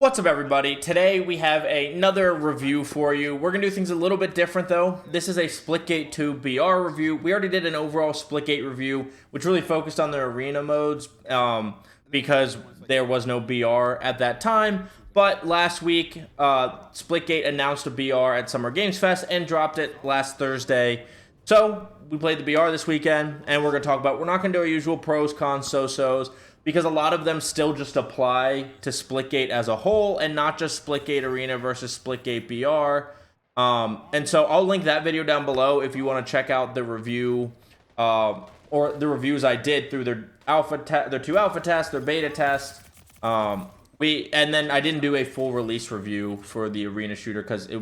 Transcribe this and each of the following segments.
What's up, everybody? Today we have another review for you. We're going to do things a little bit different, though. This is a Splitgate 2 BR review. We already did an overall Splitgate review, which really focused on the arena modes because there was no BR at that time. But last week, Splitgate announced a BR at Summer Games Fest and dropped it last Thursday. So we played the BR this weekend, and we're going to talk about, we're not going to do our usual pros, cons, so-sos, because a lot of them still just apply to Splitgate as a whole and not just Splitgate Arena versus Splitgate BR. And so I'll link that video down below if you want to check out the review or the reviews I did through their their two alpha tests, their beta tests. And then I didn't do a full release review for the arena shooter because it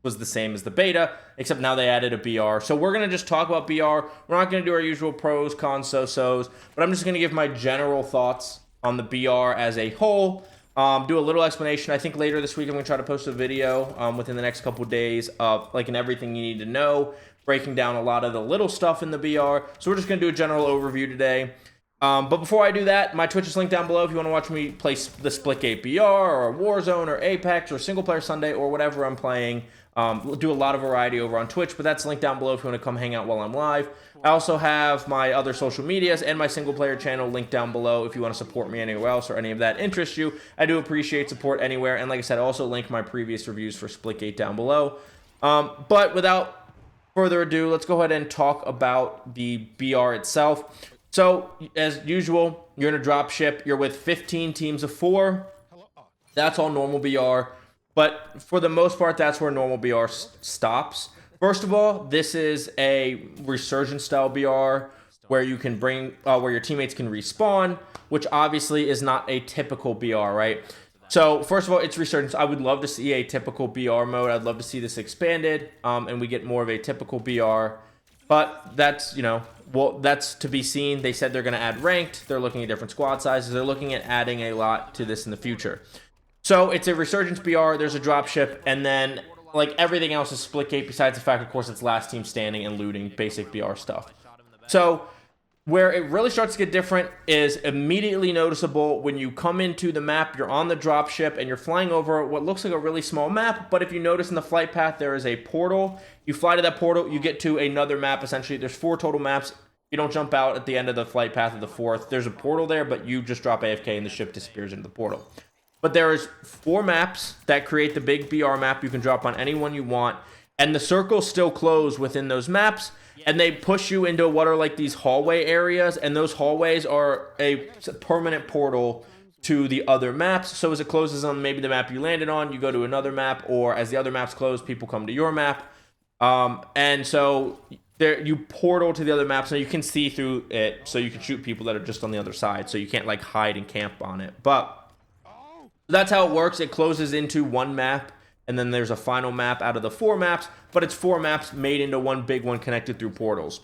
was the same as the beta, except now they added a BR. So we're going to just talk about BR. We're not going to do our usual pros, cons, so-sos, but I'm just going to give my general thoughts on the BR as a whole. Do a little explanation. I think later this week I'm going to try to post a video within the next couple days of like everything you need to know, breaking down a lot of the little stuff in the BR. So we're just going to do a general overview today. But before I do that, my Twitch is linked down below if you want to watch me play the Splitgate BR or Warzone or Apex or Single Player Sunday or whatever I'm playing. We'll do a lot of variety over on Twitch, but that's linked down below if you want to come hang out while I'm live. I also have my other social medias and my single player channel linked down below if you want to support me anywhere else or any of that interests you. I do appreciate support anywhere, and like I said, I also link my previous reviews for Splitgate down below. But without further ado, let's go ahead and talk about the BR itself. So, as usual, you're in a drop ship. You're with 15 teams of 4. That's all normal BR. But for the most part, that's where normal BR stops. First of all, this is a resurgence style BR where you can bring, where your teammates can respawn, which obviously is not a typical BR, right? So first of all, it's resurgence. I would love to see a typical BR mode. I'd love to see this expanded, and we get more of a typical BR. But that's, well, that's to be seen. They said they're going to add ranked. They're looking at different squad sizes. They're looking at adding a lot to this in the future. So it's a resurgence BR, there's a dropship, and then like everything else is Splitgate besides the fact, of course, it's last team standing and looting, basic BR stuff. So where it really starts to get different is immediately noticeable when you come into the map, you're on the dropship, and you're flying over what looks like a really small map, but if you notice in the flight path, there is a portal. You fly to that portal, you get to another map, essentially. There's 4 total maps. You don't jump out at the end of the flight path of the 4th. There's a portal there, but you just drop AFK and the ship disappears into the portal. But there is 4 maps that create the big BR map. You can drop on any one you want. And the circles still close within those maps. And they push you into what are like these hallway areas. And those hallways are a permanent portal to the other maps. So as it closes on maybe the map you landed on, you go to another map. Or as the other maps close, people come to your map. And so there, you portal to the other maps. And you can see through it. So you can shoot people that are just on the other side. So you can't like hide and camp on it. But that's how it works. It closes into one map, and then there's a final map out of the 4 maps, but it's 4 maps made into one big one connected through portals.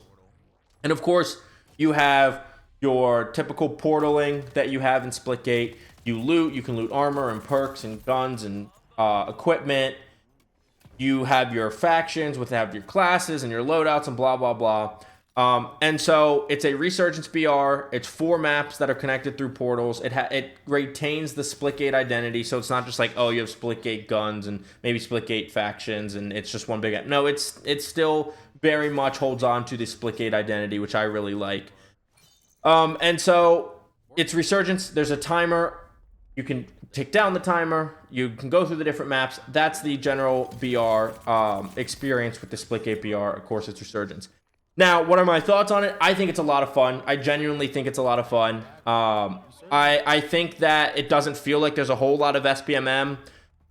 And of course, you have your typical portaling that you have in Splitgate. You loot, you can loot armor and perks and guns and equipment. You have your factions with have your classes and your loadouts and blah, blah, blah. And so it's a resurgence BR. It's 4 maps that are connected through portals. It retains the Splitgate identity, so it's not just like, oh, you have Splitgate guns and maybe Splitgate factions, and it's just one big. No, it still very much holds on to the Splitgate identity, which I really like. And so it's resurgence. There's a timer. You can tick down the timer. You can go through the different maps. That's the general BR experience with the Splitgate BR. Of course, it's resurgence. Now, what are my thoughts on it? I think it's a lot of fun. I genuinely think it's a lot of fun. I think that it doesn't feel like there's a whole lot of SPMM.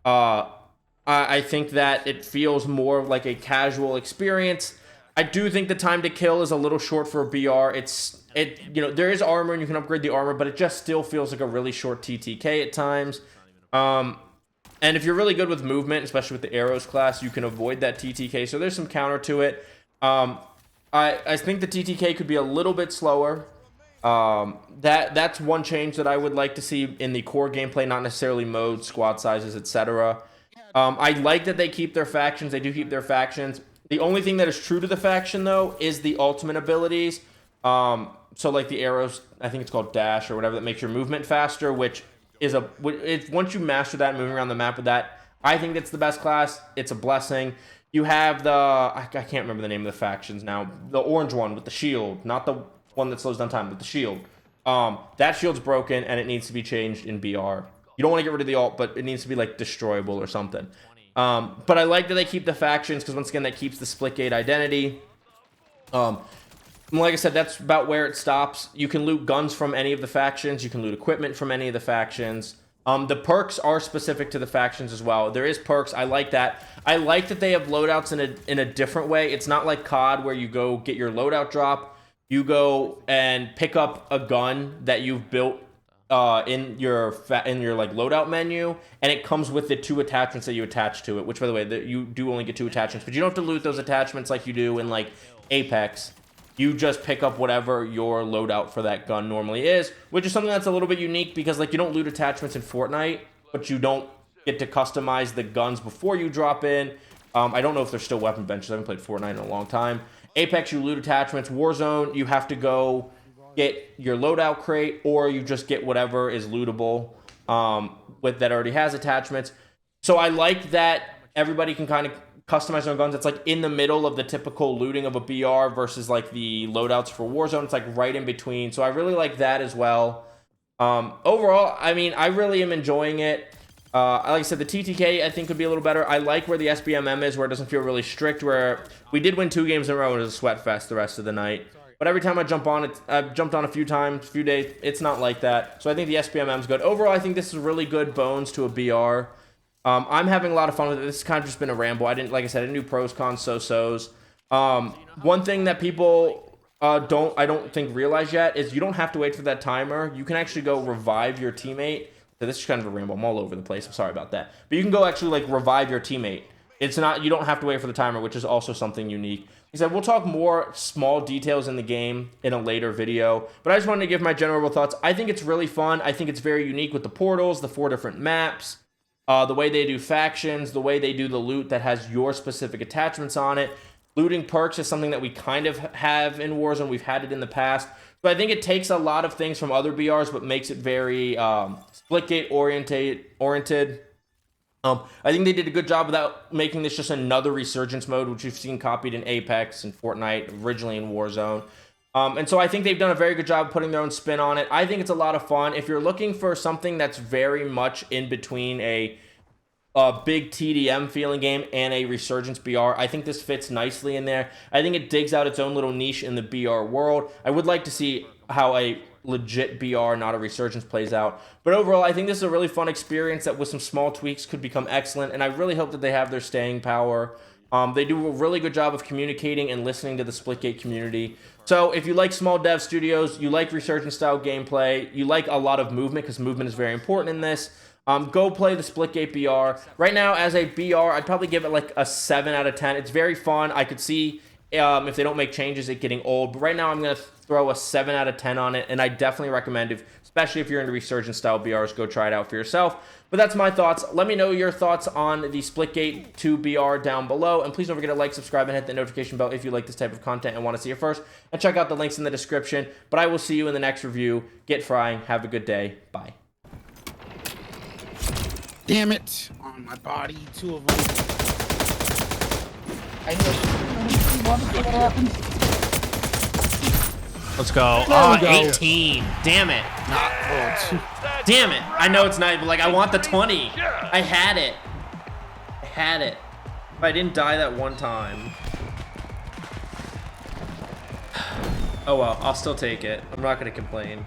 I think that it feels more like a casual experience. I do think the time to kill is a little short for a BR. There is armor and you can upgrade the armor, but it just still feels like a really short TTK at times. And if you're really good with movement, especially with the arrows class, you can avoid that TTK. So there's some counter to it. I think the TTK could be a little bit slower. That's one change that I would like to see in the core gameplay, not necessarily mode, squad sizes, etc. I like that they keep their factions. They do keep their factions. The only thing that is true to the faction, though, is the ultimate abilities. So like the arrows, I think it's called dash or whatever, that makes your movement faster, which is once you master that, moving around the map with that, I think it's the best class. It's a blessing. You have I can't remember the name of the factions now. The orange one with the shield, not the one that slows down time, but the shield. That shield's broken and it needs to be changed in BR. You don't want to get rid of the alt, but it needs to be like destroyable or something. But I like that they keep the factions because once again that keeps the Splitgate identity. Like I said, that's about where it stops. You can loot guns from any of the factions. You can loot equipment from any of the factions. The perks are specific to the factions as well. There is perks. I like that. I like that they have loadouts in a different way. It's not like COD where you go get your loadout drop. You go and pick up a gun that you've built in your like loadout menu, and it comes with the 2 attachments that you attach to it. Which, by the way, you do only get 2 attachments, but you don't have to loot those attachments like you do in like Apex. You just pick up whatever your loadout for that gun normally is, which is something that's a little bit unique because like you don't loot attachments in Fortnite, but you don't get to customize the guns before you drop in. I don't know if there's still weapon benches. I haven't played Fortnite in a long time. Apex, you loot attachments. Warzone, you have to go get your loadout crate, or you just get whatever is lootable with that already has attachments. So I like that everybody can kind of customize their own guns. It's like in the middle of the typical looting of a BR versus like the loadouts for Warzone. It's like right in between. So I really like that as well. Overall, I mean, I really am enjoying it. Like I said, the TTK I think could be a little better. I like where the SBMM is, where it doesn't feel really strict, where we did win 2 games in a row and it was a sweat fest the rest of the night. But every time I jump on it, I've jumped on a few times, a few days, it's not like that. So I think the SBMM is good. Overall, I think this is really good bones to a BR. I'm having a lot of fun with it. This has kind of just been a ramble. Like I said, I didn't do pros, cons, so-sos. One thing that people I don't think realize yet is you don't have to wait for that timer. You can actually go revive your teammate. So this is kind of a ramble. I'm all over the place. I'm sorry about that. But you can go actually like revive your teammate. You don't have to wait for the timer, which is also something unique. He said, we'll talk more small details in the game in a later video, but I just wanted to give my general thoughts. I think it's really fun. I think it's very unique with the portals, the 4 different maps, the way they do factions, the way they do the loot that has your specific attachments on it. Looting perks is something that we kind of have in Warzone. We've had it in the past. But I think it takes a lot of things from other BRs, but makes it very Splitgate oriented. I think they did a good job without making this just another resurgence mode, which we've seen copied in Apex and Fortnite, originally in Warzone. And so I think they've done a very good job putting their own spin on it. I think it's a lot of fun. If you're looking for something that's very much in between a big TDM feeling game and a resurgence BR, I think this fits nicely in there. I think it digs out its own little niche in the BR world. I would like to see how a legit BR, not a resurgence, plays out. But overall, I think this is a really fun experience that with some small tweaks could become excellent, and I really hope that they have their staying power. They do a really good job of communicating and listening to the Splitgate community. So if you like small dev studios, you like resurgence style gameplay, you like a lot of movement, because movement is very important in this, go play the Splitgate BR. Right now, as a BR, I'd probably give it like a 7 out of 10. It's very fun. I could see if they don't make changes, it getting old. But right now, I'm going to throw a 7 out of 10 on it, and I definitely recommend, especially if you're into resurgence style BRs, go try it out for yourself. But that's my thoughts. Let me know your thoughts on the Splitgate 2 BR down below, and please don't forget to like, subscribe, and hit the notification bell if you like this type of content and want to see it first. And check out the links in the description. But I will see you in the next review. Get frying. Have a good day. Bye. Damn it! On my body, 2 of them. I know. What happened? Let's go. Oh, 18. Damn it. Not good. Damn it. I know it's not, but like I want the 20. I had it. I had it. But I didn't die that one time. Oh well, I'll still take it. I'm not going to complain.